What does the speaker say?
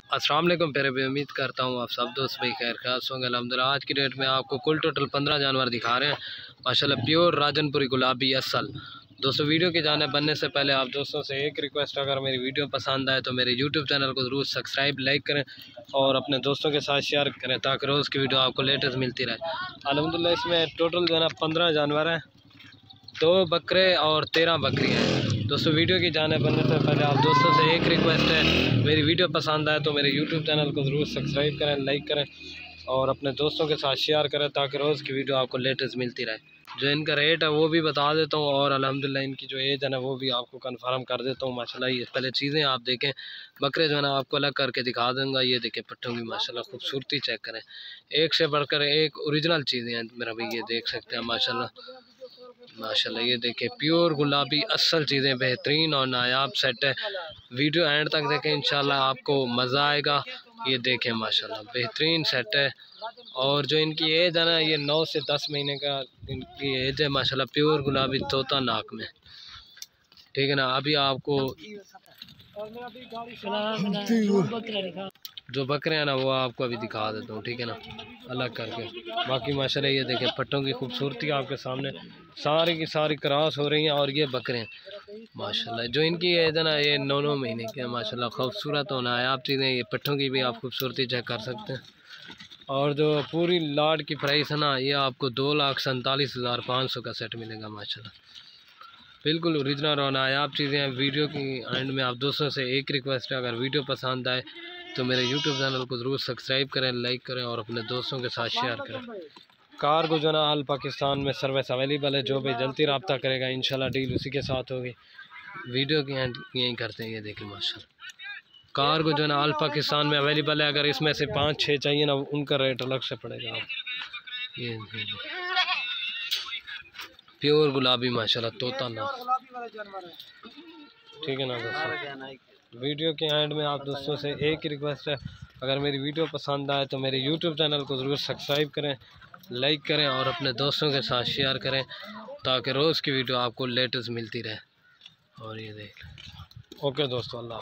अस्सलाम वालेकुम प्यारे भाई, उम्मीद करता हूँ आप सब दोस्त भाई खैर खास होंगे अल्हम्दुलिल्लाह। आज की डेट में आपको कुल टोटल 15 जानवर दिखा रहे हैं माशाल्लाह, प्योर राजनपुरी गुलाबी असल। दोस्तों वीडियो की जाने बनने से पहले आप दोस्तों से एक रिक्वेस्ट, अगर मेरी वीडियो पसंद आए तो मेरे यूट्यूब चैनल को ज़रूर सब्सक्राइब लाइक करें और अपने दोस्तों के साथ शेयर करें ताकि रोज़ की वीडियो आपको लेटेस्ट मिलती रहे। अल्हम्दुलिल्लाह इसमें टोटल जो है ना 15 जानवर हैं, 2 बकरे और 13 बकरियाँ हैं। दोस्तों वीडियो की जाने बनने से पहले आप दोस्तों से एक रिक्वेस्ट है, मेरी वीडियो पसंद आए तो मेरे यूट्यूब चैनल को ज़रूर सब्सक्राइब करें, लाइक करें और अपने दोस्तों के साथ शेयर करें ताकि रोज़ की वीडियो आपको लेटेस्ट मिलती रहे। जो इनका रेट है वो भी बता देता हूँ और अल्हम्दुलिल्लाह इनकी जो एज है ना वो भी आपको कंफर्म कर देता हूँ। माशाल्लाह ये पहले चीज़ें आप देखें, बकरे जो है ना आपको अलग करके दिखा दूँगा। ये देखें पट्टों की माशाल्लाह खूबसूरती चेक करें, एक से बढ़कर एक ओरिजिनल चीज़ें हैं मेरा भाई, ये देख सकते हैं माशाल्लाह माशाल्लाह। ये देखें प्योर गुलाबी असल चीज़ें, बेहतरीन और नायाब सेट है। वीडियो एंड तक देखें, इंशाल्लाह आपको मज़ा आएगा। ये देखें माशाल्लाह बेहतरीन सेट है और जो इनकी एज है ना ये 9 से 10 महीने का इनकी एज है माशाल्लाह। प्योर गुलाबी तोता नाक में, ठीक है ना। अभी आपको जो बकरे हैं ना वो आपको अभी दिखा देता हूँ, ठीक है ना, अलग करके। बाकी माशाल्लाह ये देखें पट्टों की खूबसूरती आपके सामने सारी की सारी क्रॉस हो रही हैं और ये बकरे हैं माशाल्लाह। जो इनकी एज है ना ये 9 महीने की है माशाल्लाह। खूबसूरत और नायाब चीज़ें, ये पट्टों की भी आप खूबसूरती चेक कर सकते हैं। और जो पूरी लाट की प्राइस है ना ये आपको 2,47,500 का सेट मिलेगा माशाल्लाह। बिल्कुल ओरिजिनल और नायाब चीज़ें हैं। वीडियो की एंड में आप दोस्तों से एक रिक्वेस्ट है, अगर वीडियो पसंद आए तो मेरे यूट्यूब चैनल को ज़रूर सब्सक्राइब करें, लाइक करें और अपने दोस्तों के साथ शेयर करें। कार्गो जो ना आल पाकिस्तान में सर्विस अवेलेबल है, जो भी जल्दी रब्ता करेगा इंशाल्लाह डील उसी के साथ होगी। वीडियो की एंड यहीं करते हैं। ये देखिए माशाल्लाह कार्गो जो ना आल पाकिस्तान में अवेलेबल है। अगर इसमें से 5-6 चाहिए ना उनका रेट अलग से पड़ेगा आप। ये प्योर गुलाबी माशाल्लाह तोता ना, ठीक है ना दोस्तों। वीडियो के एंड में आप दोस्तों से एक ही रिक्वेस्ट है, अगर मेरी वीडियो पसंद आए तो मेरे यूट्यूब चैनल को ज़रूर सब्सक्राइब करें, लाइक करें और अपने दोस्तों के साथ शेयर करें ताकि रोज़ की वीडियो आपको लेटेस्ट मिलती रहे। और ये देख, ओके दोस्तों, अल्लाह।